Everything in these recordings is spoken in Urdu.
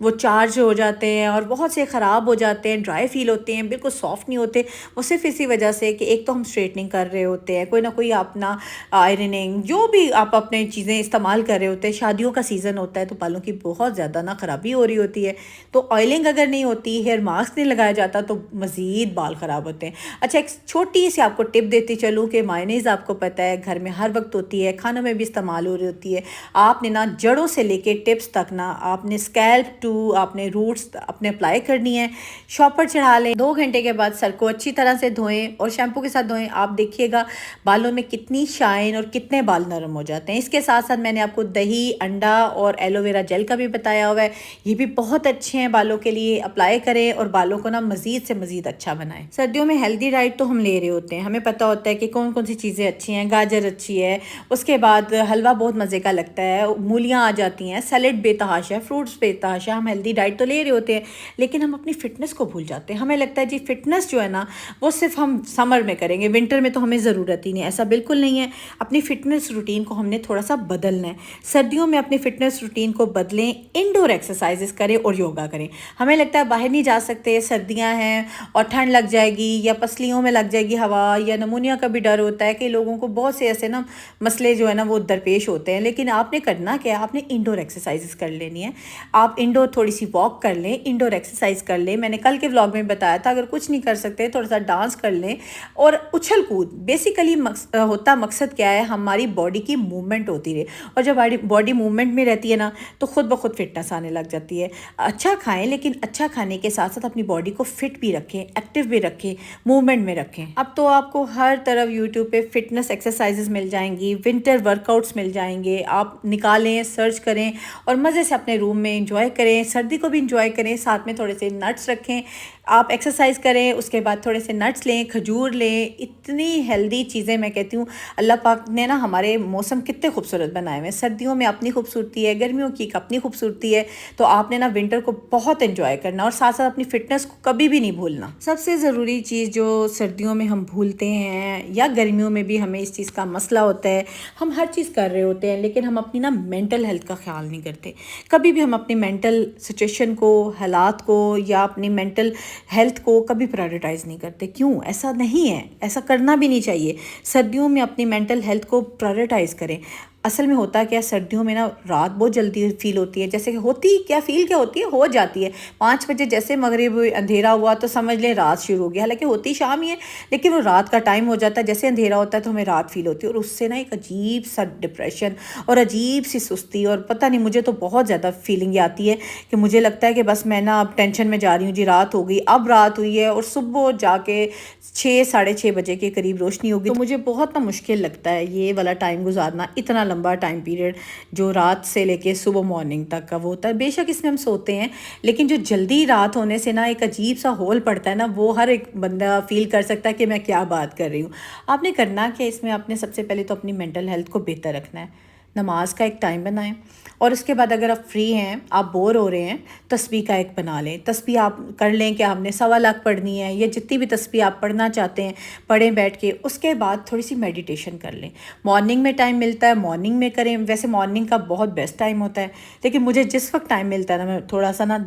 وہ چارج ہو جاتے ہیں اور بہت سے خراب ہو جاتے ہیں، ڈرائی فیل ہوتے ہیں، بالکل سافٹ نہیں ہوتے، وہ صرف اسی وجہ سے کہ ایک تو ہم اسٹریٹنگ کر رہے ہوتے ہیں، کوئی نہ کوئی اپنا آئرننگ جو بھی آپ اپنے چیزیں استعمال کر رہے ہوتے ہیں، شادیوں کا سیزن ہوتا ہے تو بالوں کی بہت زیادہ نا خرابی ہو رہی ہوتی ہے، تو آئلنگ اگر نہیں ہوتی، ہیئر ماسک نہیں لگایا جاتا تو مزید بال خراب ہوتے ہیں۔ اچھا، ایک چھوٹی سی آپ کو ٹپ دیتی چلوں کہ مائونیز آپ کو پتہ ہے گھر میں ہر وقت ہوتی ہے، کھانوں میں بھی استعمال ہو رہی ہوتی ہے، آپ نے نا جڑوں سے لے کے ٹپس تک نا آپ نے اسکیلپ ٹو آپ نے روٹس اپنے اپلائی کرنی ہے، شاپر چڑھا لیں، 2 گھنٹے کے بعد سر کو اچھی طرح سے دھوئیں اور شیمپو کے ساتھ دھوئیں، آپ دیکھیے گا بالوں میں کتنی شائن اور کتنے بال نرم ہو جاتے ہیں۔ اس کے ساتھ ساتھ میں نے آپ کو دہی، انڈا اور ایلو ویرا جیل کا بھی بتایا ہوا ہے، یہ بھی بہت اچھے ہیں بالوں کے لیے، اپلائی کریں اور بالوں کو نا مزید سے مزید اچھا بنائیں۔ سردیوں میں ہیلدی ڈائٹ تو ہم لے رہے ہوتے ہیں، ہمیں پتہ ہوتا ہے کہ کون کون سی چیزیں اچھی ہیں، گاجر اچھی ہے، اس کے بعد حلوہ بہت مزے کا لگتا ہے، مولیاں آ جاتی ہیں، سیلڈ بے تحاشا ہے، فروٹس بے تحاشا، ہم ہیلدی ڈائٹ تو لے رہے ہوتے ہیں لیکن ہم اپنی فٹنس کو بھول جاتے ہیں۔ ہمیں لگتا ہے جی فٹنس جو ہے نا وہ صرف ہم سمر میں کریں گے، ونٹر میں تو ہمیں ضرورت ہی نہیں، ایسا بالکل نہیں ہے۔ اپنی فٹنس روٹین کو ہم نے تھوڑا سا بدلنا ہے، سردیوں میں اپنی فٹنس روٹین کو بدلیں، انڈور ایکسرسائزز کریں اور یوگا کریں۔ ہمیں لگتا ہے باہر نہیں جا سکتے، سردیاں ہیں اور ٹھنڈ لگ جائے گی یا پسلیوں میں لگ جائے گی ہوا، یا نمونیا کا بھی ڈر ہوتا ہے کہ لوگوں کو بہت سے ایسے نا مسئلے جو ہے نا وہ درپیش ہوتے ہیں، لیکن آپ نے کرنا کیا ہے، آپ نے انڈور ایکسرسائزز کر لینی ہے۔ آپ انڈور تھوڑی سی واک کر لیں، انڈور ایکسرسائز کر لیں، میں نے کل کے ولاگ میں بتایا تھا اگر کچھ نہیں کر سکتے تھوڑا سا ڈانس کر لیں اور اچھل کود۔ بیسیکلی ہوتا مقصد کیا ہے، ہماری باڈی کی موومنٹ ہوتی رہے، اور جب باڈی موومنٹ میں رہتی ہے نا تو خود بخود فٹنس آنے لگ جاتی ہے۔ اچھا کھائیں لیکن اچھا کھانے کے ساتھ ساتھ اپنی باڈی کو فٹ بھی رکھیں، ایکٹیو بھی رکھیں، موومنٹ میں رکھیں۔ اب تو آپ کو ہر طرف یوٹیوب پہ فٹنس ایکسرسائزز مل جائیں گی، ونٹر ورک آؤٹس مل جائیں گے، آپ نکالیں، سرچ کریں اور مزے سے اپنے روم میں انجوائے کریں، سردی کو بھی انجوائے کریں، ساتھ میں تھوڑے سے نٹس رکھیں، آپ ایکسرسائز کریں، اس کے بعد تھوڑے سے نٹس لیں، کھجور لیں، اتنی ہیلدی چیزیں میں کہتی ہوں۔ اللہ پاک نے نا ہمارے موسم کتنے خوبصورت بنائے ہوئے ہیں، سردیوں میں اپنی خوبصورتی ہے، گرمیوں کی اپنی خوبصورتی ہے، تو آپ نے نا ونٹر کو بہت انجوائے کرنا اور ساتھ ساتھ اپنی فٹنس کو کبھی بھی نہیں بھولنا۔ سب سے ضروری چیز جو سردیوں میں ہم بھولتے ہیں یا گرمیوں میں بھی ہمیں اس چیز کا مسئلہ ہوتا ہے، ہم ہر چیز کر رہے ہوتے ہیں لیکن ہم اپنی نا مینٹل ہیلتھ کا خیال نہیں کرتے، کبھی بھی ہم اپنی مینٹل سچویشن کو، حالات کو یا اپنی مینٹل ہیلتھ کو کبھی پرائورٹائز نہیں کرتے۔ کیوں؟ ایسا نہیں ہے، ایسا کرنا بھی نہیں چاہیے۔ سردیوں میں اپنی مینٹل ہیلتھ کو پرائورٹائز کریں۔ اصل میں ہوتا کیا، سردیوں میں نا رات بہت جلدی فیل ہوتی ہے، جیسے کہ ہوتی کیا فیل کیا ہوتی ہے، ہو جاتی ہے 5 بجے جیسے مغرب اندھیرا ہوا تو سمجھ لیں رات شروع ہو گیا، حالانکہ ہوتی شام ہی ہے لیکن وہ رات کا ٹائم ہو جاتا ہے، جیسے اندھیرا ہوتا ہے تو ہمیں رات فیل ہوتی ہے، اور اس سے نا ایک عجیب سا ڈپریشن اور عجیب سی سستی، اور پتہ نہیں مجھے تو بہت زیادہ فیلنگ آتی ہے کہ مجھے لگتا ہے کہ بس میں نا اب ٹینشن میں جا رہی ہوں، جی رات ہو گئی، اب رات ہوئی ہے اور صبح جا کے 6 ساڑھے 6 بجے کے قریب روشنی ہوگی، تو مجھے بہت نا مشکل لگتا ہے یہ والا ٹائم گزارنا، اتنا لمبا ٹائم پیریڈ جو رات سے لے کے صبح مارننگ تک کا وہ ہوتا ہے۔ بے شک اس میں ہم سوتے ہیں لیکن جو جلدی رات ہونے سے نا ایک عجیب سا ہول پڑتا ہے نا، وہ ہر ایک بندہ فیل کر سکتا ہے کہ میں کیا بات کر رہی ہوں۔ آپ نے کرنا کہ اس میں آپ نے سب سے پہلے تو اپنی مینٹل ہیلتھ کو بہتر رکھنا ہے، نماز کا ایک ٹائم بنائیں، اور اس کے بعد اگر آپ فری ہیں، آپ بور ہو رہے ہیں، تسبیح کا ایک بنا لیں، تسبیح آپ کر لیں کہ ہم نے 1.25 پڑھنی ہے یا جتنی بھی تسبیح آپ پڑھنا چاہتے ہیں پڑھیں بیٹھ کے۔ اس کے بعد تھوڑی سی میڈیٹیشن کر لیں، مارننگ میں ٹائم ملتا ہے مارننگ میں کریں، ویسے مارننگ کا بہت بیسٹ ٹائم ہوتا ہے لیکن مجھے جس وقت ٹائم ملتا ہے نا میں تھوڑا سا نا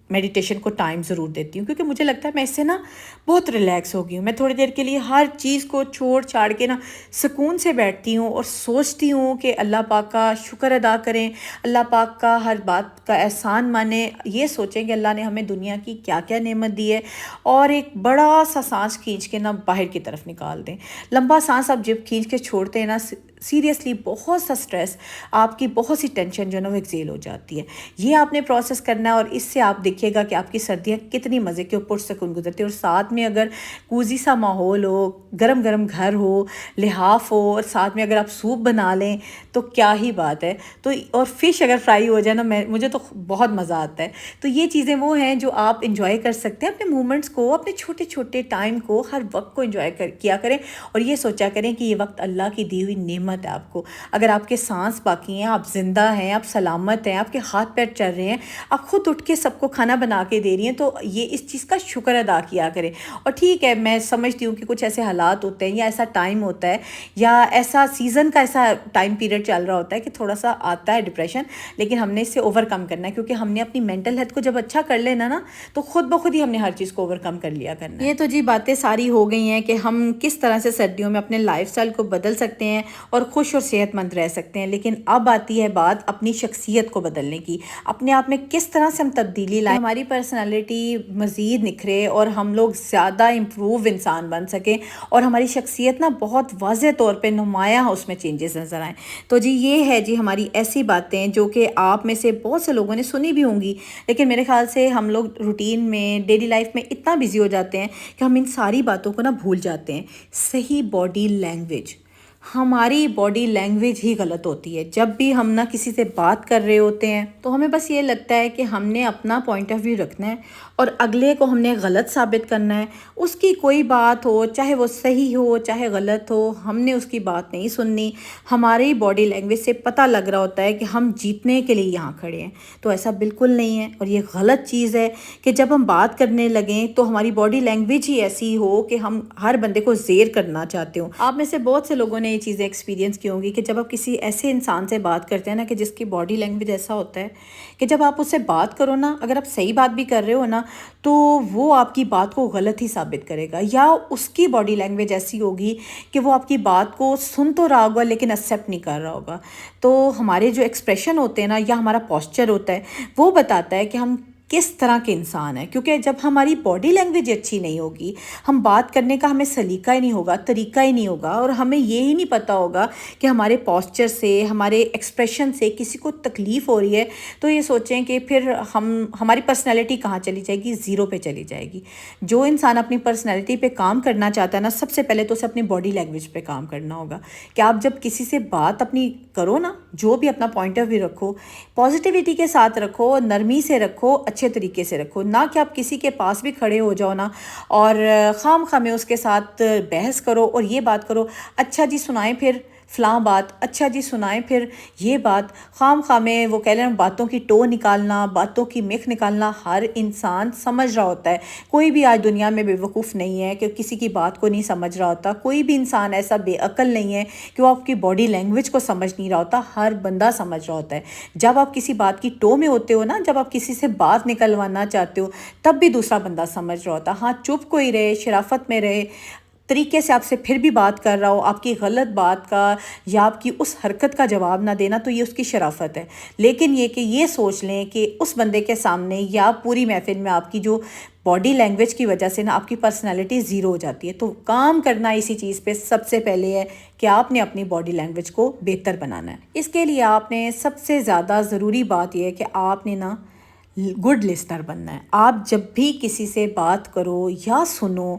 میڈیٹیشن کو ٹائم ضرور دیتی ہوں، کیونکہ مجھے لگتا ہے میں اس سے نا بہت ریلیکس ہو گئی ہوں، میں تھوڑی دیر کے لیے ہر چیز کو چھوڑ چھاڑ کے نا سکون سے بیٹھتی ہوں اور سوچتی ہوں کہ اللہ پاک کا شکر ادا کریں، اللہ پاک کا ہر بات کا احسان مانیں، یہ سوچیں کہ اللہ نے ہمیں دنیا کی کیا کیا نعمت دی ہے، اور ایک بڑا سا سانس کھینچ کے نا باہر کی طرف نکال دیں۔ لمبا سانس آپ جب کھینچ کے چھوڑتے ہیں نا، سیریسلی بہت سا سٹریس، آپ کی بہت سی ٹینشن جو ہے نا وہ ایکزیل ہو جاتی ہے۔ یہ آپ نے پروسیس کرنا ہے اور اس سے آپ دیکھیے گا کہ آپ کی سردیاں کتنی مزے کے اوپر سکون گزرتی ہے، اور ساتھ میں اگر کوزی سا ماحول ہو، گرم گرم گھر ہو، لحاف ہو، اور ساتھ میں اگر آپ سوپ بنا لیں تو کیا ہی بات ہے، تو اور فش اگر فرائی ہو جائے نا مجھے تو بہت مزہ آتا ہے۔ تو یہ چیزیں وہ ہیں جو آپ انجوائے کر سکتے ہیں، اپنے مومنٹس کو، اپنے چھوٹے چھوٹے ٹائم کو، ہر وقت کو انجوائے کیا کریں، اور یہ سوچا کریں کہ یہ وقت اللہ کی دی ہوئی نعمت ہے آپ کو۔ اگر آپ کے سانس باقی ہیں، آپ زندہ ہیں، آپ سلامت ہیں، آپ کے ہاتھ پیر چل رہے ہیں، آپ خود اٹھ کے سب کو کھانا کھانا بنا کے دے رہی ہیں تو یہ اس چیز کا شکر ادا کیا کریں. اور ٹھیک ہے میں سمجھتی ہوں کہ کچھ ایسے حالات ہوتے ہیں یا ایسا ٹائم ہوتا ہے یا ایسا سیزن کا ایسا ٹائم پیریڈ چل رہا ہوتا ہے کہ تھوڑا سا آتا ہے ڈپریشن, لیکن ہم نے اس سے اوور کم کرنا ہے, کیونکہ ہم نے اپنی مینٹل ہیلتھ کو جب اچھا کر لینا نا تو خود بخود ہی ہم نے ہر چیز کو اوور کم کر لیا کرنا ہے. یہ تو جی باتیں ساری ہو گئی ہیں کہ ہم کس طرح سے سردیوں میں اپنے لائف سٹائل کو بدل سکتے ہیں اور خوش اور صحت مند رہ سکتے ہیں, لیکن اب آتی ہے بات اپنی شخصیت کو بدلنے کی, اپنے آپ میں کس طرح سے ہم تبدیلی لائیں, ہماری پرسنالٹی مزید نکھرے اور ہم لوگ زیادہ امپروو انسان بن سکیں اور ہماری شخصیت نا بہت واضح طور پہ نمایاں اس میں چینجز نظر آئیں. تو جی یہ ہے جی ہماری ایسی باتیں جو کہ آپ میں سے بہت سے لوگوں نے سنی بھی ہوں گی, لیکن میرے خیال سے ہم لوگ روٹین میں ڈیلی لائف میں اتنا بزی ہو جاتے ہیں کہ ہم ان ساری باتوں کو نا بھول جاتے ہیں. صحیح باڈی لینگویج, ہماری باڈی لینگویج ہی غلط ہوتی ہے. جب بھی ہم نا کسی سے بات کر رہے ہوتے ہیں تو ہمیں بس یہ لگتا ہے کہ ہم نے اپنا پوائنٹ آف ویو رکھنا ہے اور اگلے کو ہم نے غلط ثابت کرنا ہے. اس کی کوئی بات ہو چاہے وہ صحیح ہو چاہے غلط ہو, ہم نے اس کی بات نہیں سننی. ہماری باڈی لینگویج سے پتہ لگ رہا ہوتا ہے کہ ہم جیتنے کے لیے یہاں کھڑے ہیں, تو ایسا بالکل نہیں ہے. اور یہ غلط چیز ہے کہ جب ہم بات کرنے لگیں تو ہماری باڈی لینگویج ہی ایسی ہو کہ ہم ہر بندے کو زیر کرنا چاہتے ہوں. آپ میں سے بہت سے لوگوں نے یہ چیزیں ایکسپیرینس کی ہوں گی کہ جب آپ کسی ایسے انسان سے بات کرتے ہیں نا کہ جس کی باڈی لینگویج ایسا ہوتا ہے کہ جب آپ اس سے بات کرو نا, اگر آپ صحیح بات بھی کر رہے ہو نا تو وہ آپ کی بات کو غلط ہی ثابت کرے گا, یا اس کی باڈی لینگویج ایسی ہوگی کہ وہ آپ کی بات کو سن تو رہا ہوگا لیکن ایکسیپٹ نہیں کر رہا ہوگا. تو ہمارے جو ایکسپریشن ہوتے ہیں نا یا ہمارا پوسچر ہوتا ہے وہ بتاتا ہے کہ ہم کس طرح کے انسان ہیں, کیونکہ جب ہماری باڈی لینگویج اچھی نہیں ہوگی, ہم بات کرنے کا ہمیں سلیقہ ہی نہیں ہوگا, طریقہ ہی نہیں ہوگا, اور ہمیں یہ ہی نہیں پتہ ہوگا کہ ہمارے پوسچر سے ہمارے ایکسپریشن سے کسی کو تکلیف ہو رہی ہے, تو یہ سوچیں کہ پھر ہماری پرسنالٹی کہاں چلی جائے گی, زیرو پہ چلی جائے گی. جو انسان اپنی پرسنالٹی پہ کام کرنا چاہتا ہے نا, سب سے پہلے تو اسے اپنی باڈی لینگویج پہ کام کرنا ہوگا کہ آپ جب کسی سے بات اپنی کرو نا, جو بھی اپنا پوائنٹ آف ویو رکھو پازیٹیوٹی کے ساتھ رکھو, نرمی سے رکھو, اچھے طریقے سے رکھو, نہ کہ آپ کسی کے پاس بھی کھڑے ہو جاؤ نا اور خام خواہ میں اس کے ساتھ بحث کرو اور یہ بات کرو, اچھا جی سنائیں پھر فلاں بات, اچھا جی سنائیں پھر یہ بات, خام خواہ میں وہ کہہ لیں باتوں کی ٹو نکالنا, باتوں کی مکھ نکالنا. ہر انسان سمجھ رہا ہوتا ہے, کوئی بھی آج دنیا میں بے وقوف نہیں ہے کہ کسی کی بات کو نہیں سمجھ رہا ہوتا, کوئی بھی انسان ایسا بے عقل نہیں ہے کہ وہ آپ کی باڈی لینگویج کو سمجھ نہیں رہا ہوتا, ہر بندہ سمجھ رہا ہوتا ہے. جب آپ کسی بات کی ٹو میں ہوتے ہو نا, جب آپ کسی سے بات نکلوانا چاہتے ہو تب بھی دوسرا بندہ سمجھ رہا ہوتا. ہاں چپ کوئی رہے, شرافت میں رہے, طریقے سے آپ سے پھر بھی بات کر رہا ہو, آپ کی غلط بات کا یا آپ کی اس حرکت کا جواب نہ دینا, تو یہ اس کی شرافت ہے. لیکن یہ کہ یہ سوچ لیں کہ اس بندے کے سامنے یا پوری محفل میں آپ کی جو باڈی لینگویج کی وجہ سے نا آپ کی پرسنالٹی زیرو ہو جاتی ہے. تو کام کرنا اسی چیز پہ سب سے پہلے ہے کہ آپ نے اپنی باڈی لینگویج کو بہتر بنانا ہے. اس کے لیے آپ نے سب سے زیادہ ضروری بات یہ ہے کہ آپ نے نا گڈ لسنر بننا ہے. آپ جب بھی کسی سے بات کرو یا سنو,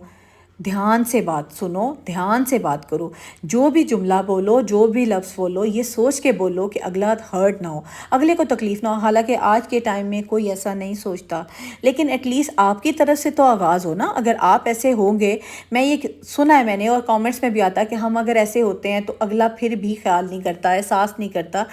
دھیان سے بات سنو, دھیان سے بات کرو. جو بھی جملہ بولو, جو بھی لفظ بولو, یہ سوچ کے بولو کہ اگلا ہرٹ نہ ہو, اگلے کو تکلیف نہ ہو. حالانکہ آج کے ٹائم میں کوئی ایسا نہیں سوچتا, لیکن ایٹ لیسٹ آپ کی طرف سے تو آغاز ہو نا. اگر آپ ایسے ہوں گے, میں یہ سنا ہے میں نے اور کامنٹس میں بھی آتا کہ ہم اگر ایسے ہوتے ہیں تو اگلا پھر بھی خیال نہیں کرتا, احساس نہیں کرتا.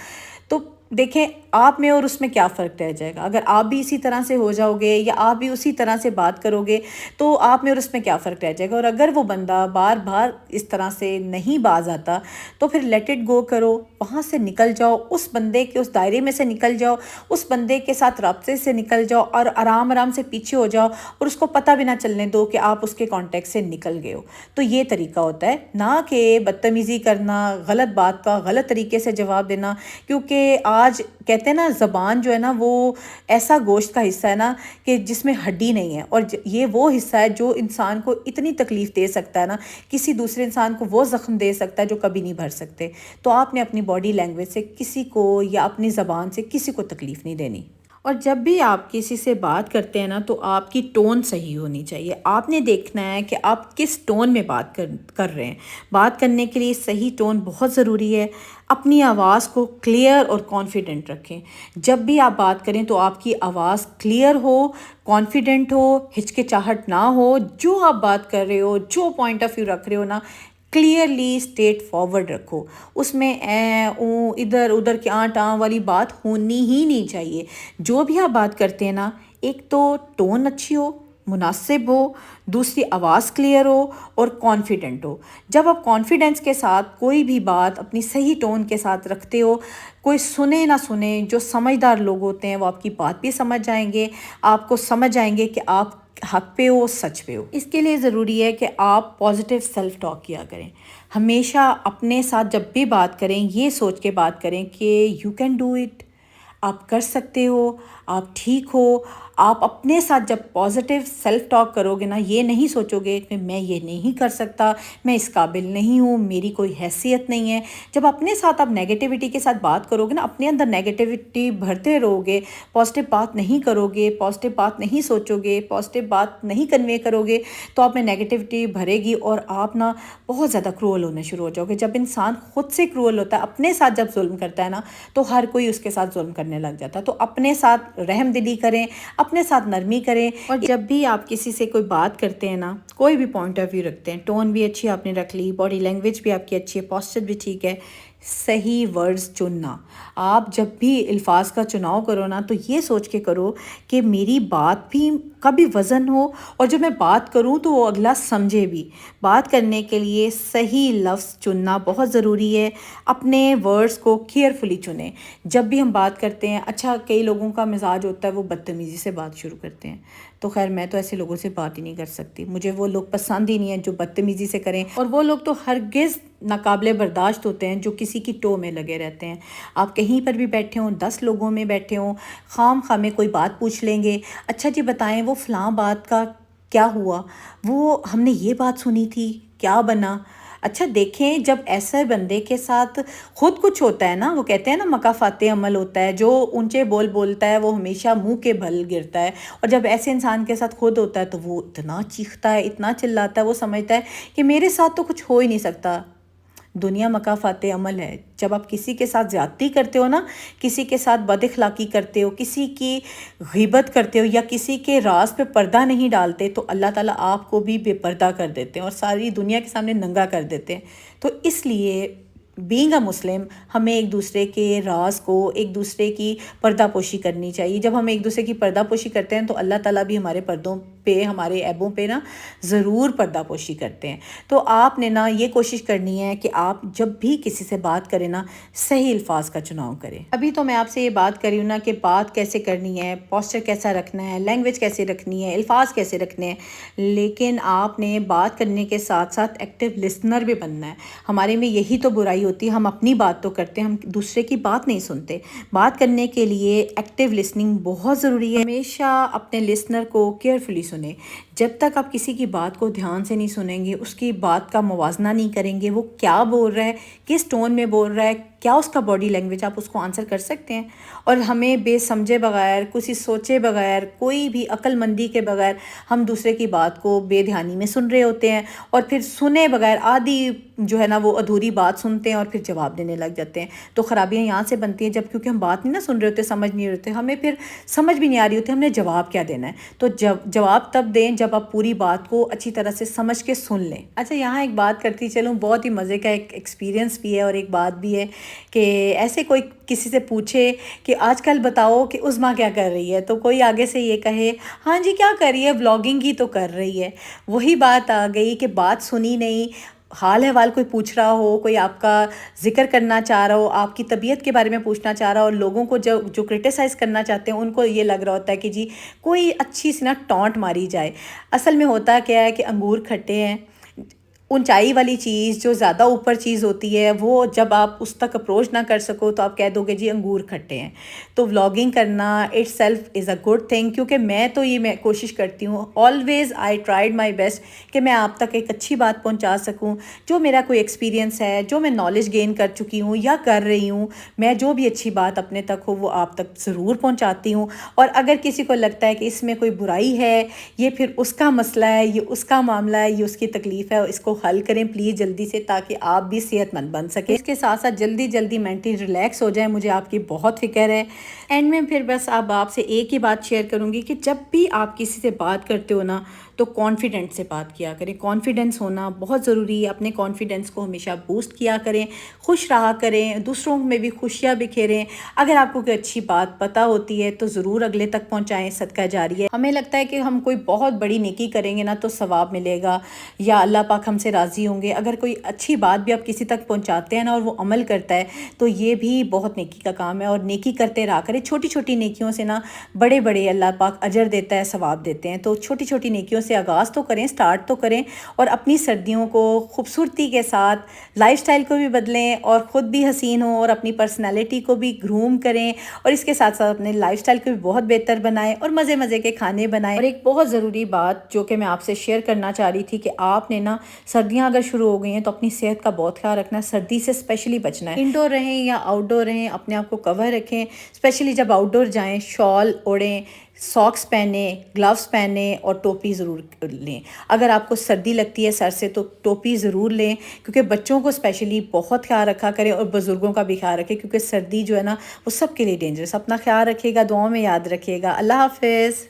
تو دیکھیں آپ میں اور اس میں کیا فرق رہ جائے گا. اگر آپ بھی اسی طرح سے ہو جاؤ گے یا آپ بھی اسی طرح سے بات کرو گے تو آپ میں اور اس میں کیا فرق رہ جائے گا. اور اگر وہ بندہ بار بار اس طرح سے نہیں باز آتا تو پھر لیٹ اٹ گو کرو, وہاں سے نکل جاؤ, اس بندے کے اس دائرے میں سے نکل جاؤ, اس بندے کے ساتھ رابطے سے نکل جاؤ اور آرام آرام سے پیچھے ہو جاؤ اور اس کو پتہ بھی نہ چلنے دو کہ آپ اس کے کانٹیکٹ سے نکل گئے ہو. تو یہ طریقہ ہوتا ہے, نہ کہ بدتمیزی کرنا, غلط بات کا غلط طریقے سے جواب دینا. کیونکہ آج کہتے ہیں نا زبان جو ہے نا وہ ایسا گوشت کا حصہ ہے نا کہ جس میں ہڈی نہیں ہے, اور یہ وہ حصہ ہے جو انسان کو اتنی تکلیف دے سکتا ہے نا, کسی دوسرے انسان کو وہ زخم دے سکتا ہے جو کبھی نہیں بھر سکتے. تو آپ نے اپنی باڈی لینگویج سے کسی کو یا اپنی زبان سے کسی کو تکلیف نہیں دینی. اور جب بھی آپ کسی سے بات کرتے ہیں نا تو آپ کی ٹون صحیح ہونی چاہیے. آپ نے دیکھنا ہے کہ آپ کس ٹون میں بات کر رہے ہیں. بات کرنے کے لیے صحیح ٹون بہت ضروری ہے. اپنی آواز کو کلیئر اور کانفیڈنٹ رکھیں. جب بھی آپ بات کریں تو آپ کی آواز کلیئر ہو, کانفیڈنٹ ہو, ہچکچاہٹ نہ ہو. جو آپ بات کر رہے ہو, جو پوائنٹ آف ویو رکھ رہے ہو نا, کلیئرلی اسٹیٹ فارورڈ رکھو. اس میں ادھر ادھر کی ٹاں والی بات ہونی ہی نہیں چاہیے. جو بھی آپ بات کرتے ہیں نا ایک تو ٹون اچھی ہو، مناسب ہو، دوسری آواز کلیئر ہو اور کانفیڈنٹ ہو۔ جب آپ کانفیڈنس کے ساتھ کوئی بھی بات اپنی صحیح ٹون کے ساتھ رکھتے ہو، کوئی سنے نہ سنے، جو سمجھدار لوگ ہوتے ہیں وہ آپ کی بات بھی سمجھ جائیں گے، آپ کو سمجھ جائیں گے کہ آپ حق پہ ہو، سچ پہ ہو۔ اس کے لیے ضروری ہے کہ آپ پازیٹیو سیلف ٹاک کیا کریں۔ ہمیشہ اپنے ساتھ جب بھی بات کریں یہ سوچ کے بات کریں کہ یو کین ڈو اٹ، آپ کر سکتے ہو، آپ ٹھیک ہو۔ آپ اپنے ساتھ جب پازیٹیو سیلف ٹاک کرو گے نا، یہ نہیں سوچو گے کہ میں یہ نہیں کر سکتا، میں اس قابل نہیں ہوں، میری کوئی حیثیت نہیں ہے۔ جب اپنے ساتھ آپ نیگیٹیوٹی کے ساتھ بات کرو گے نا، اپنے اندر نیگیٹیوٹی بھرتے رہو گے، پازیٹیو بات نہیں کرو گے، پازیٹیو بات نہیں سوچو گے، پازیٹیو بات نہیں کنوے کرو گے، تو آپ میں نیگیٹیوٹی بھرے گی اور آپ نا بہت زیادہ کرول ہونے شروع ہو جاؤ گے۔ جب انسان خود سے کرول ہوتا ہے، اپنے ساتھ جب ظلم کرتا ہے نا، تو ہر کوئی اس کے ساتھ ظلم کرنے لگ جاتا ہے۔ تو اپنے ساتھ رحم دلی کریں، اپنے ساتھ نرمی کریں، اور جب بھی آپ کسی سے کوئی بات کرتے ہیں نا، کوئی بھی پوائنٹ آف ویو رکھتے ہیں، ٹون بھی اچھی آپ نے رکھ لی، باڈی لینگویج بھی آپ کی اچھی ہے، پوسچر بھی ٹھیک ہے، صحیح ورڈز چننا۔ آپ جب بھی الفاظ کا چناؤ کرو نا، تو یہ سوچ کے کرو کہ میری بات بھی کا بھی وزن ہو، اور جب میں بات کروں تو وہ اگلا سمجھے بھی۔ بات کرنے کے لیے صحیح لفظ چننا بہت ضروری ہے۔ اپنے ورڈز کو کیئرفلی چنیں جب بھی ہم بات کرتے ہیں۔ اچھا، کئی لوگوں کا مزاج ہوتا ہے وہ بدتمیزی سے بات شروع کرتے ہیں، تو خیر میں تو ایسے لوگوں سے بات ہی نہیں کر سکتی، مجھے وہ لوگ پسند ہی نہیں ہیں جو بدتمیزی سے کریں، اور وہ لوگ تو ہرگز ناقابل برداشت ہوتے ہیں جو کسی کی ٹو میں لگے رہتے ہیں۔ آپ کہیں پر بھی بیٹھے ہوں، 10 لوگوں میں بیٹھے ہوں، خام خواہ میں کوئی بات پوچھ لیں گے، اچھا جی بتائیں وہ فلاں بات کا کیا ہوا، وہ ہم نے یہ بات سنی تھی، کیا بنا؟ اچھا دیکھیں، جب ایسے بندے کے ساتھ خود کچھ ہوتا ہے نا، وہ کہتے ہیں نا مکافات عمل ہوتا ہے، جو اونچے بول بولتا ہے وہ ہمیشہ منہ کے بھل گرتا ہے، اور جب ایسے انسان کے ساتھ خود ہوتا ہے تو وہ اتنا چیختا ہے، اتنا چلاتا ہے، وہ سمجھتا ہے کہ میرے ساتھ تو کچھ ہو ہی نہیں سکتا۔ دنیا مکافات عمل ہے۔ جب آپ کسی کے ساتھ زیادتی کرتے ہو نا، کسی کے ساتھ بد اخلاقی کرتے ہو، کسی کی غیبت کرتے ہو، یا کسی کے راز پہ پردہ نہیں ڈالتے، تو اللہ تعالیٰ آپ کو بھی بے پردہ کر دیتے ہیں اور ساری دنیا کے سامنے ننگا کر دیتے ہیں۔ تو اس لیے بینگ اے مسلم ہمیں ایک دوسرے کے راز کو، ایک دوسرے کی پردہ پوشی کرنی چاہیے۔ جب ہم ایک دوسرے کی پردہ پوشی کرتے ہیں تو اللہ تعالیٰ بھی ہمارے پردوں پہ، ہمارے عیبوں پہ نا ضرور پردہ پوشی کرتے ہیں۔ تو آپ نے نا یہ کوشش کرنی ہے کہ آپ جب بھی کسی سے بات کریں نا، صحیح الفاظ کا چناؤ کریں۔ ابھی تو میں آپ سے یہ بات کری ہوں نا کہ بات کیسے کرنی ہے، پوسچر کیسا رکھنا ہے، لینگویج کیسے رکھنی ہے، الفاظ کیسے رکھنے ہیں، لیکن آپ نے بات کرنے کے ساتھ ساتھ ایکٹیو لسنر بھی بننا ہے۔ ہمارے میں یہی تو برائی ہوتی ہے، ہم اپنی بات تو کرتے ہیں، ہم دوسرے کی بات نہیں سنتے۔ بات کرنے کے لیے ایکٹیو لسننگ بہت ضروری ہے۔ ہمیشہ اپنے لسنر کو کیئرفلی سنیں۔ جب تک آپ کسی کی بات کو دھیان سے نہیں سنیں گے، اس کی بات کا موازنہ نہیں کریں گے، وہ کیا بول رہا ہے، کس ٹون میں بول رہا ہے، کیا اس کا باڈی لینگویج، آپ اس کو آنسر کر سکتے ہیں؟ اور ہمیں بے سمجھے بغیر، کسی سوچے بغیر، کوئی بھی عقل مندی کے بغیر ہم دوسرے کی بات کو بے دھیانی میں سن رہے ہوتے ہیں، اور پھر سنے بغیر آدھی جو ہے نا وہ ادھوری بات سنتے ہیں اور پھر جواب دینے لگ جاتے ہیں۔ تو خرابیاں یہاں سے بنتی ہیں، جب کیونکہ ہم بات نہیں نا سن رہے ہوتے، سمجھ نہیں رہتے، ہمیں پھر سمجھ بھی نہیں آ رہی ہوتی ہم نے جواب کیا دینا ہے۔ تو جواب تب دیں جب آپ پوری بات کو اچھی طرح سے سمجھ کے سن لیں۔ اچھا، یہاں ایک بات کرتی چلوں، بہت ہی مزے کا ایک ایکسپیرینس بھی ہے اور ایک بات بھی ہے کہ ایسے کوئی کسی سے پوچھے کہ آج کل بتاؤ کہ عظمیٰ کیا کر رہی ہے، تو کوئی آگے سے یہ کہے ہاں جی کیا کر رہی ہے، ولاگنگ ہی تو کر رہی ہے۔ وہی بات آ گئی کہ بات سنی نہیں، حال احوال کوئی پوچھ رہا ہو، کوئی آپ کا ذکر کرنا چاہ رہا ہو، آپ کی طبیعت کے بارے میں پوچھنا چاہ رہا ہو، اور لوگوں کو جو کرٹیسائز کرنا چاہتے ہیں ان کو یہ لگ رہا ہوتا ہے کہ جی کوئی اچھی سی نا ٹونٹ ماری جائے۔ اصل میں ہوتا کیا ہے کہ انگور کھٹے ہیں، اونچائی والی چیز جو زیادہ اوپر چیز ہوتی ہے وہ جب آپ اس تک اپروچ نہ کر سکو تو آپ کہہ دو گے جی انگور کھٹے ہیں۔ تو ولاگنگ کرنا it self is a good thing, کیونکہ میں تو یہ میں کوشش کرتی ہوں، always I tried my best کہ میں آپ تک ایک اچھی بات پہنچا سکوں، جو میرا کوئی ایکسپیرینس ہے، جو میں نالج گین کر چکی ہوں یا کر رہی ہوں، میں جو بھی اچھی بات اپنے تک ہو وہ آپ تک ضرور پہنچاتی ہوں۔ اور اگر کسی کو لگتا ہے کہ اس میں کوئی برائی ہے، یہ پھر اس کا مسئلہ ہے، یہ اس کا معاملہ ہے، یہ اس کی تکلیف ہے، اس کو حل کریں پلیز جلدی سے، تاکہ آپ بھی صحت مند بن سکیں۔ اس کے ساتھ ساتھ جلدی مینٹلی ریلیکس ہو جائیں، مجھے آپ کی بہت فکر ہے۔ اینڈ میں پھر بس اب آپ سے ایک ہی بات شیئر کروں گی کہ جب بھی آپ کسی سے بات کرتے ہو نا، تو کانفیڈنٹ سے بات کیا کریں. کانفیڈنس ہونا بہت ضروری ہے. اپنے کانفیڈنس کو ہمیشہ بوسٹ کیا کریں, خوش رہا کریں, دوسروں میں بھی خوشیاں بکھیریں. اگر آپ کو کوئی اچھی بات پتہ ہوتی ہے تو ضرور اگلے تک پہنچائیں. صدقہ جاری ہے. ہمیں لگتا ہے کہ ہم کوئی بہت بڑی نیکی کریں گے نا تو ثواب ملے گا یا اللہ پاک ہم سے راضی ہوں گے. اگر کوئی اچھی بات بھی آپ کسی تک پہنچاتے ہیں نا اور وہ عمل کرتا ہے تو یہ بھی بہت نیکی کا کام ہے. اور نیکی کرتے رہا کریں. چھوٹی چھوٹی نیکیوں سے نا بڑے بڑے اللہ پاک اجر دیتا ہے, ثواب دیتے ہیں. تو چھوٹی چھوٹی نیکیوں سے آغاز تو کریں, سٹارٹ تو کریں, اور اپنی سردیوں کو خوبصورتی کے ساتھ لائف سٹائل کو بھی بدلیں اور خود بھی حسین ہوں اور اپنی پرسنالٹی کو بھی گروم کریں, اور اس کے ساتھ ساتھ اپنے لائف سٹائل کو بھی بہت بہتر بنائیں اور مزے مزے کے کھانے بنائیں. اور ایک بہت ضروری بات جو کہ میں آپ سے شیئر کرنا چاہ رہی تھی کہ آپ نے نا سردیاں اگر شروع ہو گئی ہیں تو اپنی صحت کا بہت خیال رکھنا ہے. سردی سے اسپیشلی بچنا ہے. انڈور رہیں یا آؤٹ ڈور رہیں, اپنے آپ کو کور رکھیں. اسپیشلی جب آؤٹ ڈور جائیں شال اوڑھیں, ساکس پہنیں, گلوز پہنیں اور ٹوپی ضرور لیں. اگر آپ کو سردی لگتی ہے سر سے تو ٹوپی ضرور لیں, کیونکہ بچوں کو اسپیشلی بہت خیال رکھا کریں اور بزرگوں کا بھی خیال رکھیں, کیونکہ سردی جو ہے نا وہ سب کے لیے ڈینجرس. اپنا خیال رکھیے گا, دعاؤں میں یاد رکھیے گا. اللہ حافظ.